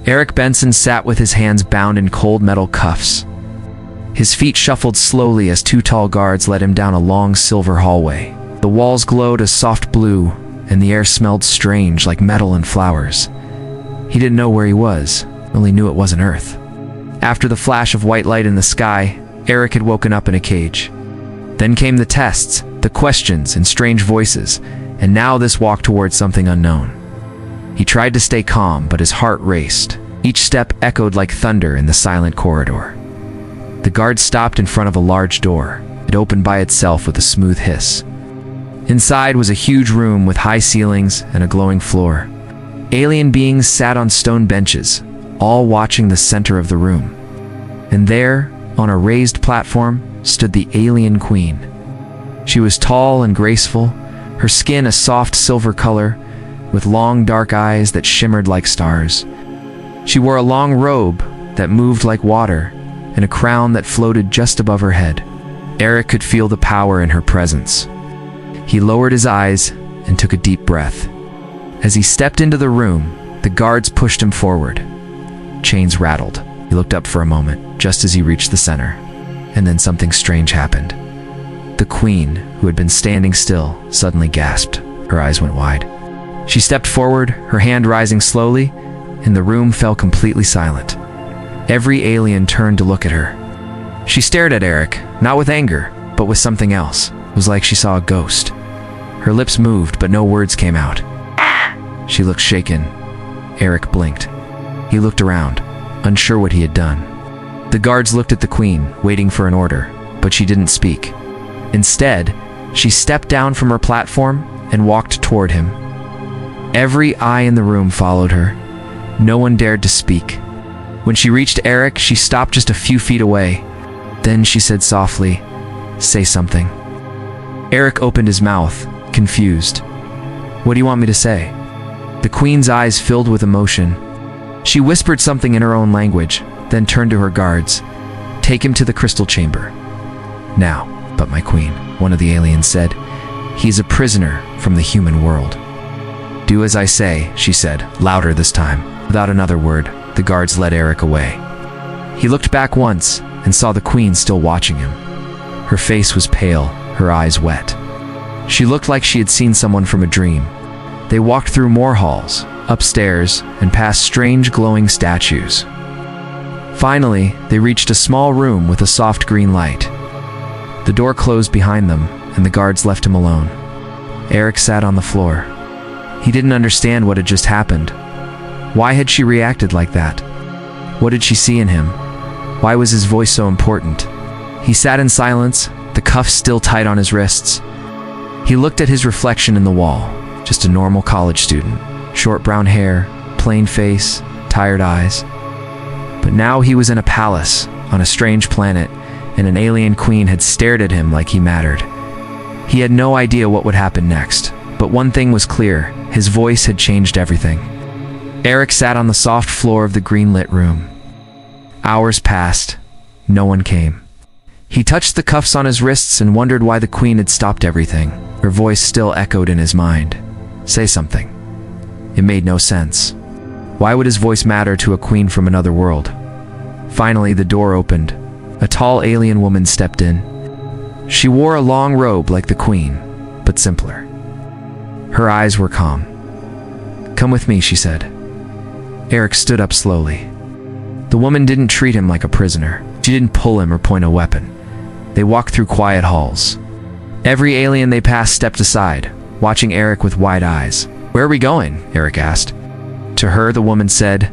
Eric Benson sat with his hands bound in cold metal cuffs. His feet shuffled slowly as two tall guards led him down a long silver hallway. The walls glowed a soft blue, and the air smelled strange like metal and flowers. He didn't know where he was, only knew it wasn't Earth. After the flash of white light in the sky, Eric had woken up in a cage. Then came the tests, the questions, and strange voices, and now this walk towards something unknown. He tried to stay calm, but his heart raced. Each step echoed like thunder in the silent corridor. The guard stopped in front of a large door. It opened by itself with a smooth hiss. Inside was a huge room with high ceilings and a glowing floor. Alien beings sat on stone benches, all watching the center of the room. And there, on a raised platform, stood the alien queen. She was tall and graceful, her skin a soft silver color, with long dark eyes that shimmered like stars. She wore a long robe that moved like water, and a crown that floated just above her head. Eric could feel the power in her presence. He lowered his eyes and took a deep breath. As he stepped into the room, the guards pushed him forward. Chains rattled. He looked up for a moment, just as he reached the center. And then something strange happened. The queen, who had been standing still, suddenly gasped. Her eyes went wide. She stepped forward, her hand rising slowly, and the room fell completely silent. Every alien turned to look at her. She stared at Eric, not with anger, but with something else. It was like she saw a ghost. Her lips moved, but no words came out. She looked shaken. Eric blinked. He looked around, unsure what he had done. The guards looked at the queen, waiting for an order, but she didn't speak. Instead, she stepped down from her platform and walked toward him. Every eye in the room followed her. No one dared to speak. When she reached Eric, she stopped just a few feet away. Then she said softly, "Say something." Eric opened his mouth, confused. "What do you want me to say?" The queen's eyes filled with emotion. She whispered something in her own language, then turned to her guards. "Take him to the crystal chamber." "Now, but my queen," one of the aliens said. "He's a prisoner from the human world." "Do as I say," she said, louder this time. Without another word, the guards led Eric away. He looked back once and saw the queen still watching him. Her face was pale, her eyes wet. She looked like she had seen someone from a dream. They walked through more halls, upstairs, and past strange glowing statues. Finally, they reached a small room with a soft green light. The door closed behind them, and the guards left him alone. Eric sat on the floor. He didn't understand what had just happened. Why had she reacted like that? What did she see in him? Why was his voice so important? He sat in silence, the cuffs still tight on his wrists. He looked at his reflection in the wall, just a normal college student. Short brown hair, plain face, tired eyes. But now he was in a palace, on a strange planet, and an alien queen had stared at him like he mattered. He had no idea what would happen next, but one thing was clear, his voice had changed everything. Eric sat on the soft floor of the green-lit room. Hours passed. No one came. He touched the cuffs on his wrists and wondered why the queen had stopped everything. Her voice still echoed in his mind. "Say something." It made no sense. Why would his voice matter to a queen from another world? Finally, the door opened. A tall alien woman stepped in. She wore a long robe like the queen, but simpler. Her eyes were calm. "Come with me," she said. Eric stood up slowly. The woman didn't treat him like a prisoner. She didn't pull him or point a weapon. They walked through quiet halls. Every alien they passed stepped aside, watching Eric with wide eyes. "Where are we going?" Eric asked. To her, the woman said.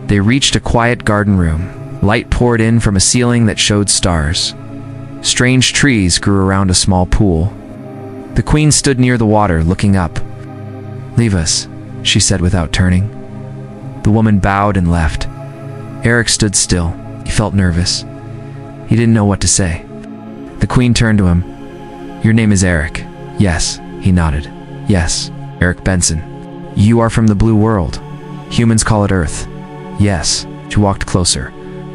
They reached a quiet garden room. Light poured in from a ceiling that showed stars. Strange trees grew around a small pool. The queen stood near the water, looking up. "Leave us," she said without turning. The woman bowed and left. Eric stood still. He felt nervous. He didn't know what to say. The queen turned to him. "Your name is Eric." "Yes." He nodded. "Yes, Eric Benson. You are from the blue world. Humans call it Earth." "Yes." She walked closer.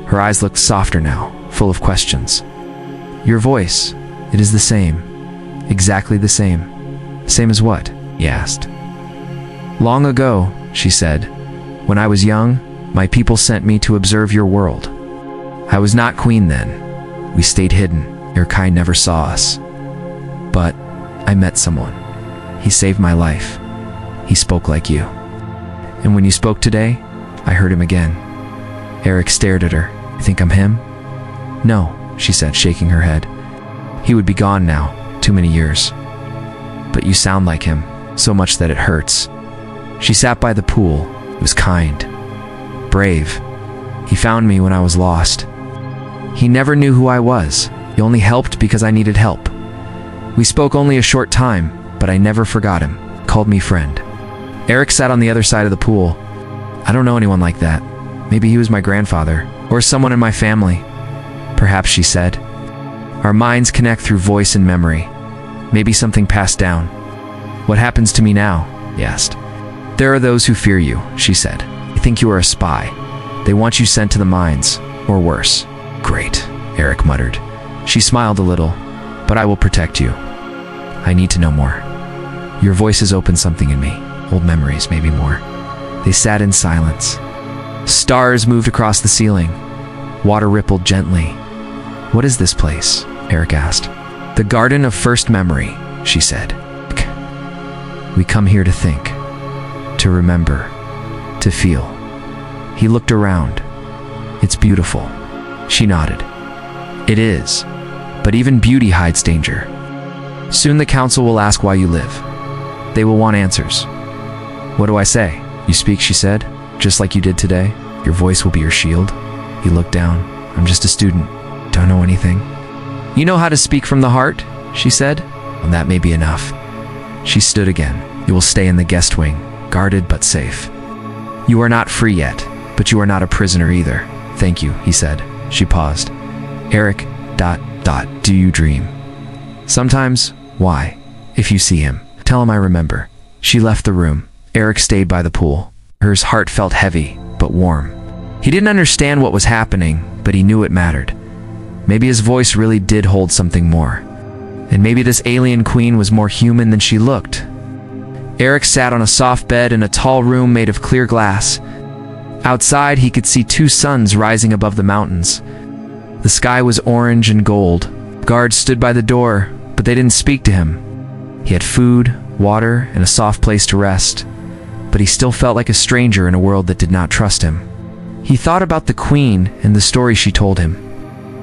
Her eyes looked softer now, full of questions. "Your voice, it is the same. Exactly the same." "Same as what?" he asked. "Long ago," she said, "when I was young, My people sent me to observe your world. I was not queen then. We stayed hidden. Your kind never saw us. But I met someone. He saved my life. He spoke like you. And when you spoke today, I heard him again. Eric stared at her. You think I'm him? No, she said, shaking her head. He would be gone now, too many years. But you sound like him, so much that it hurts. She sat by the pool. He was kind, brave. He found me when I was lost. He never knew who I was. He only helped because I needed help. We spoke only a short time, but I never forgot him. Called me friend. Eric sat on the other side of the pool. I don't know anyone like that. Maybe he was my grandfather, or someone in my family. Perhaps, she said. Our minds connect through voice and memory. Maybe something passed down. What happens to me now? He asked. There are those who fear you, she said. They think you are a spy. They want you sent to the mines, or worse. Great, Eric muttered. She smiled a little. But I will protect you. I need to know more. Your voice has opened something in me. Old memories, maybe more. They sat in silence. Stars moved across the ceiling. Water rippled gently. What is this place? Eric asked. The Garden of First Memory, she said. We come here to think, to remember, to feel. He looked around. It's beautiful. She nodded. It is, but even beauty hides danger. Soon the council will ask why you live. They will want answers. What do I say? You speak, she said, just like you did today. Your voice will be your shield. He looked down. I'm just a student. Don't know anything. You know how to speak from the heart, she said. Well, that may be enough. She stood again. You will stay in the guest wing, guarded but safe. You are not free yet, but you are not a prisoner either. Thank you, he said. She paused. Eric, ... do you dream? Sometimes. Why? If you see him, tell him I remember. She left the room. Eric stayed by the pool. His heart felt heavy, but warm. He didn't understand what was happening, but he knew it mattered. Maybe his voice really did hold something more. And maybe this alien queen was more human than she looked. Eric sat on a soft bed in a tall room made of clear glass. Outside, he could see 2 suns rising above the mountains. The sky was orange and gold. Guards stood by the door, but they didn't speak to him. He had food, water, and a soft place to rest. But he still felt like a stranger in a world that did not trust him. He thought about the queen and the story she told him.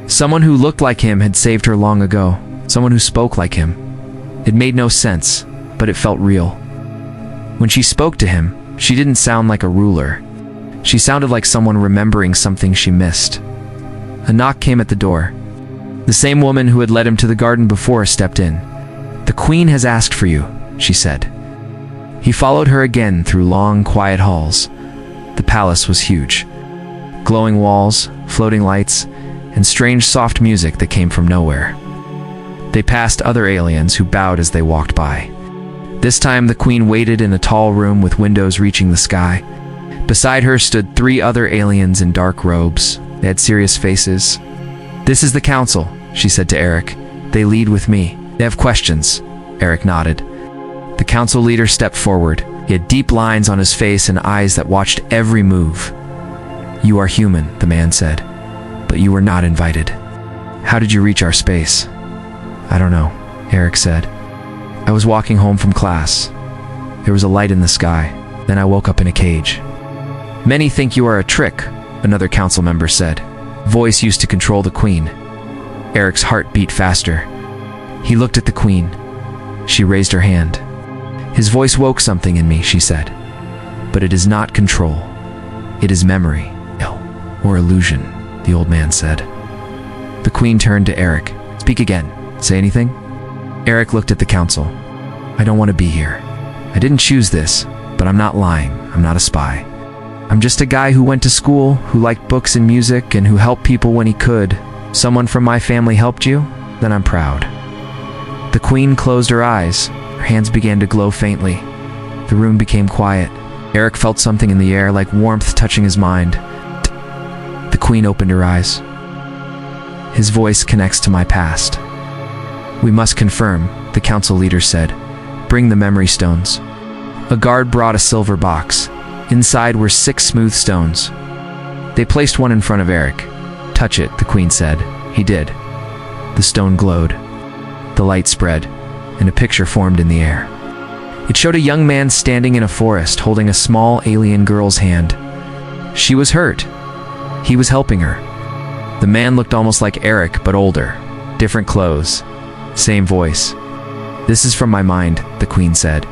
Someone who looked like him had saved her long ago. Someone who spoke like him. It made no sense, but it felt real. When she spoke to him, she didn't sound like a ruler. She sounded like someone remembering something she missed. A knock came at the door. The same woman who had led him to the garden before stepped in. The queen has asked for you, she said. He followed her again through long, quiet halls. The palace was huge. Glowing walls, floating lights, and strange soft music that came from nowhere. They passed other aliens who bowed as they walked by. This time the queen waited in a tall room with windows reaching the sky. Beside her stood 3 other aliens in dark robes. They had serious faces. This is the council, she said to Eric. They lead with me. They have questions. Eric nodded. The council leader stepped forward. He had deep lines on his face and eyes that watched every move. You are human, the man said, but you were not invited. How did you reach our space? I don't know, Eric said. I was walking home from class. There was a light in the sky. Then I woke up in a cage. Many think you are a trick, another council member said. Voice used to control the queen. Eric's heart beat faster. He looked at the queen. She raised her hand. His voice woke something in me, she said. But it is not control. It is memory, or illusion, the old man said. The queen turned to Eric. Speak again. Say anything? Eric looked at the council. I don't want to be here. I didn't choose this, but I'm not lying. I'm not a spy. I'm just a guy who went to school, who liked books and music, and who helped people when he could. Someone from my family helped you? Then I'm proud. The queen closed her eyes. Her hands began to glow faintly. The room became quiet. Eric felt something in the air, like warmth touching his mind. The queen opened her eyes. His voice connects to my past. We must confirm, the council leader said. Bring the memory stones. A guard brought a silver box. Inside were 6 smooth stones. They placed one in front of Eric. "Touch it," the queen said. He did. The stone glowed. The light spread, and a picture formed in the air. It showed a young man standing in a forest holding a small alien girl's hand. She was hurt. He was helping her. The man looked almost like Eric, but older. Different clothes. Same voice. "This is from my mind," the queen said.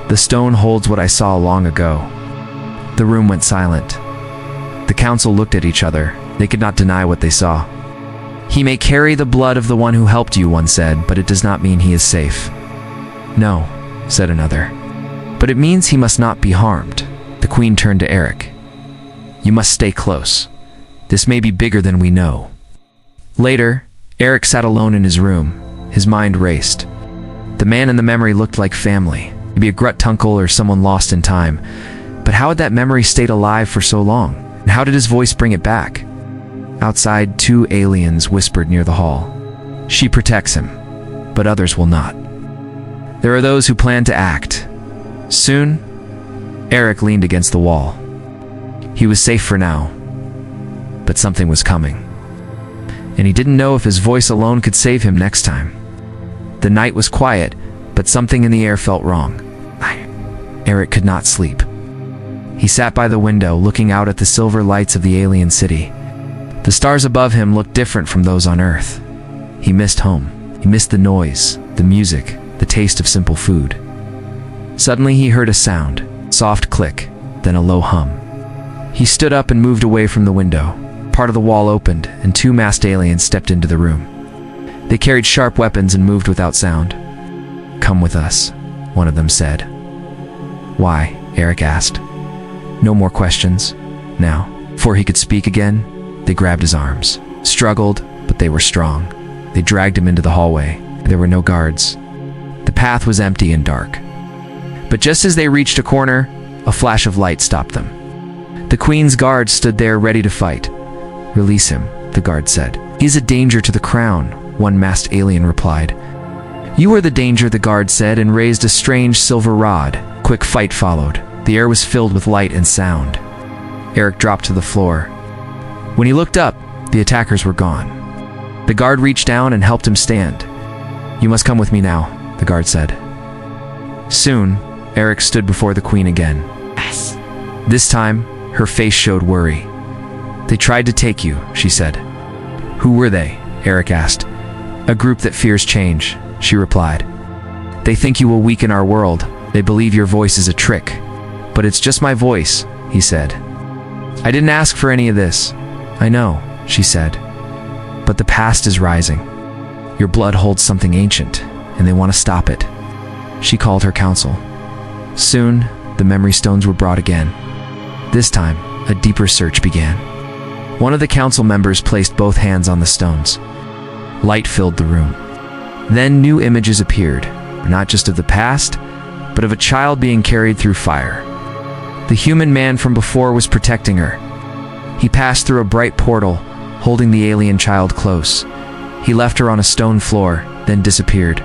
"The stone holds what I saw long ago." The room went silent. The council looked at each other. They could not deny what they saw. "He may carry the blood of the one who helped you," one said, "but it does not mean he is safe." "No," said another. "But it means he must not be harmed." The queen turned to Eric. "You must stay close. This may be bigger than we know." Later, Eric sat alone in his room. His mind raced. The man in the memory looked like family, maybe a Grut-Tunkel or someone lost in time. But how had that memory stayed alive for so long? And how did his voice bring it back? Outside, 2 aliens whispered near the hall. "She protects him, but others will not. There are those who plan to act. Soon." Eric leaned against the wall. He was safe for now, but something was coming. And he didn't know if his voice alone could save him next time. The night was quiet, but something in the air felt wrong. Eric could not sleep. He sat by the window, looking out at the silver lights of the alien city. The stars above him looked different from those on Earth. He missed home. He missed the noise, the music, the taste of simple food. Suddenly he heard a sound, soft click, then a low hum. He stood up and moved away from the window. Part of the wall opened, and 2 masked aliens stepped into the room. They carried sharp weapons and moved without sound. "Come with us," one of them said. "Why?" Eric asked. No more questions. Now, before he could speak again, they grabbed his arms. Struggled, but they were strong. They dragged him into the hallway. There were no guards. The path was empty and dark. But just as they reached a corner, a flash of light stopped them. The queen's guard stood there ready to fight. "Release him," the guard said. "He is a danger to the crown," one masked alien replied. "You are the danger," the guard said, and raised a strange silver rod. Quick fight followed. The air was filled with light and sound. Eric dropped to the floor. When he looked up, the attackers were gone. The guard reached down and helped him stand. "You must come with me now," the guard said. Soon, Eric stood before the queen again. Yes. This time, her face showed worry. "They tried to take you," she said. "Who were they?" Eric asked. "A group that fears change," she replied. "They think you will weaken our world. They believe your voice is a trick." "But it's just my voice," he said. "I didn't ask for any of this." "I know," she said. "But the past is rising. Your blood holds something ancient, and they want to stop it." She called her council. Soon, the memory stones were brought again. This time, a deeper search began. One of the council members placed both hands on the stones. Light filled the room. Then new images appeared, not just of the past, but of a child being carried through fire. The human man from before was protecting her. He passed through a bright portal, holding the alien child close. He left her on a stone floor, then disappeared.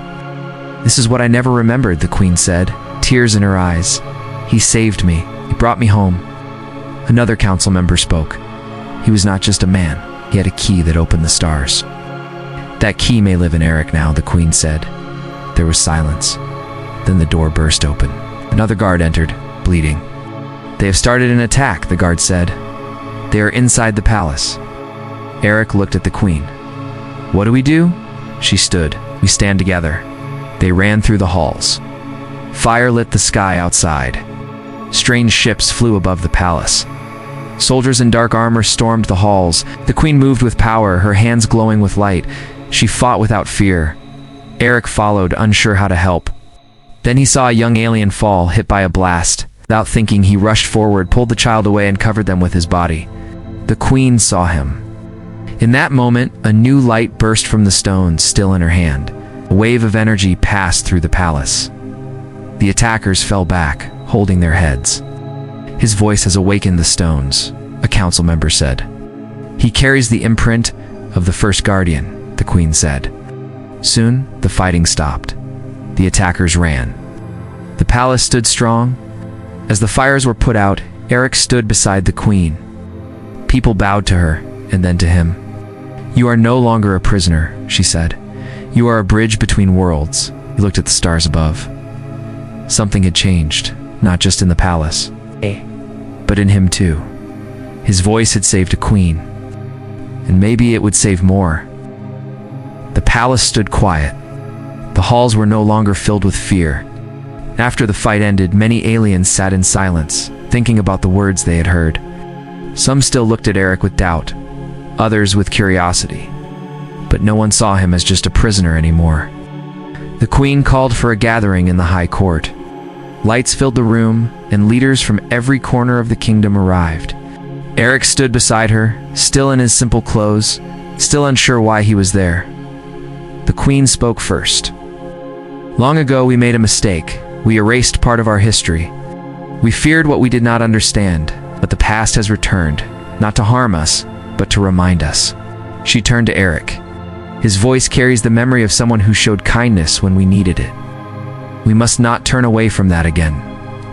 "This is what I never remembered," the queen said, tears in her eyes. "He saved me. He brought me home." Another council member spoke. "He was not just a man. He had a key that opened the stars." "That key may live in Eric now," the queen said. There was silence. Then the door burst open. Another guard entered, bleeding. "They have started an attack," the guard said. "They are inside the palace." Eric looked at the queen. "What do we do?" She stood. "We stand together." They ran through the halls. Fire lit the sky outside. Strange ships flew above the palace. Soldiers in dark armor stormed the halls. The queen moved with power, her hands glowing with light. She fought without fear. Eric followed, unsure how to help. Then he saw a young alien fall, hit by a blast. Without thinking, he rushed forward, pulled the child away, and covered them with his body. The queen saw him. In that moment, a new light burst from the stone, still in her hand. A wave of energy passed through the palace. The attackers fell back, holding their heads. "His voice has awakened the stones," a council member said. "He carries the imprint of the first guardian," the queen said. Soon, the fighting stopped. The attackers ran. The palace stood strong. As the fires were put out, Eric stood beside the queen. People bowed to her, and then to him. "You are no longer a prisoner," she said. "You are a bridge between worlds." He looked at the stars above. Something had changed, not just in the palace, but in him too. His voice had saved a queen, and maybe it would save more. The palace stood quiet. The halls were no longer filled with fear. After the fight ended, many aliens sat in silence, thinking about the words they had heard. Some still looked at Eric with doubt, others with curiosity, but no one saw him as just a prisoner anymore. The queen called for a gathering in the high court. Lights filled the room, and leaders from every corner of the kingdom arrived. Eric stood beside her, still in his simple clothes, still unsure why he was there. The queen spoke first. "Long ago we made a mistake. We erased part of our history. We feared what we did not understand, but the past has returned, not to harm us, but to remind us." She turned to Eric. His voice carries the memory of someone who showed kindness when we needed it. We must not turn away from that again.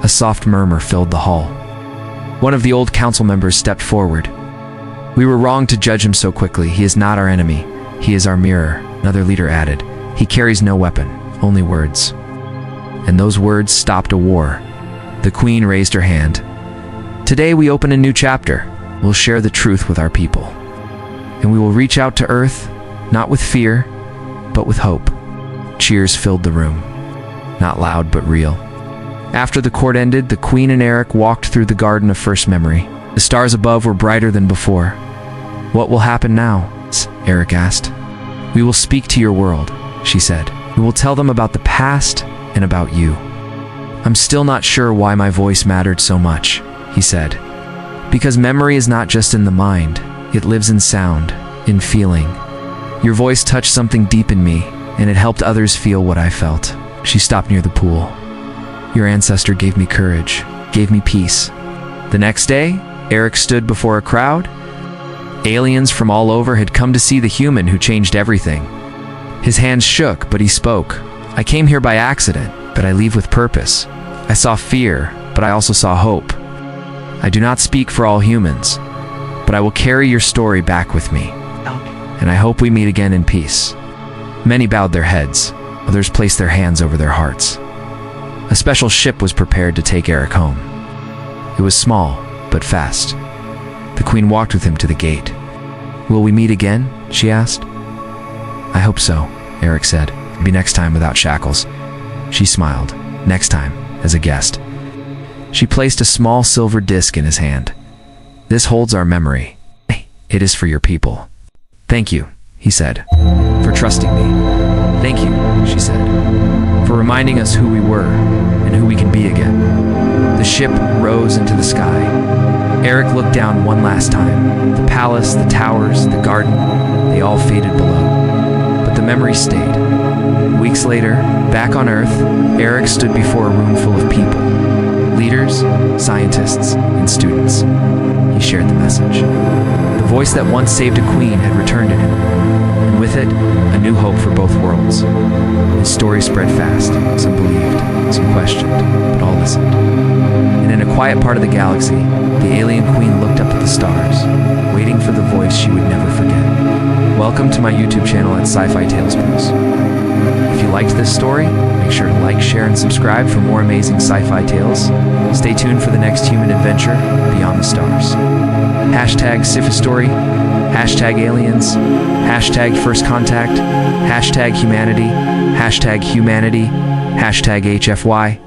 A soft murmur filled the hall. One of the old council members stepped forward. "We were wrong to judge him so quickly. He is not our enemy. He is our mirror," another leader added. "He carries no weapon, only words." And those words stopped a war. The queen raised her hand. "Today we open a new chapter. We'll share the truth with our people. And we will reach out to Earth, not with fear, but with hope." Cheers filled the room. Not loud, but real. After the court ended, the queen and Eric walked through the garden of first memory. The stars above were brighter than before. "What will happen now?" Eric asked. "We will speak to your world," she said. "We will tell them about the past and about you." "I'm still not sure why my voice mattered so much," he said. "Because memory is not just in the mind. It lives in sound, in feeling. Your voice touched something deep in me, and it helped others feel what I felt." She stopped near the pool. "Your ancestor gave me courage, gave me peace." The next day, Eric stood before a crowd. Aliens from all over had come to see the human who changed everything. His hands shook, but he spoke. "I came here by accident, but I leave with purpose. I saw fear, but I also saw hope. I do not speak for all humans, but I will carry your story back with me. And I hope we meet again in peace." Many bowed their heads. Others placed their hands over their hearts. A special ship was prepared to take Eric home. It was small, but fast. The queen walked with him to the gate. "Will we meet again?" she asked. "I hope so," Eric said. "Maybe next time without shackles." She smiled. "Next time, as a guest." She placed a small silver disc in his hand. "This holds our memory. It is for your people." "Thank you," he said, "for trusting me." "Thank you," she said, "for reminding us who we were and who we can be again." The ship rose into the sky. Eric looked down one last time. The palace, the towers, the garden, they all faded below. But the memory stayed. Weeks later, back on Earth, Eric stood before a room full of people. Leaders, scientists, and students. He shared the message. The voice that once saved a queen had returned to him, and with it, a new hope for both worlds. His story spread fast. Some believed, some questioned, but all listened. And in a quiet part of the galaxy, the alien queen looked up at the stars, waiting for the voice she would never forget. Welcome to my YouTube channel at Sci-Fi Tales Bros. If you liked this story, make sure to like, share, and subscribe for more amazing sci-fi tales. Stay tuned for the next human adventure beyond the stars. Hashtag sci-fi story, hashtag aliens, hashtag first contact, hashtag humanity, hashtag HFY.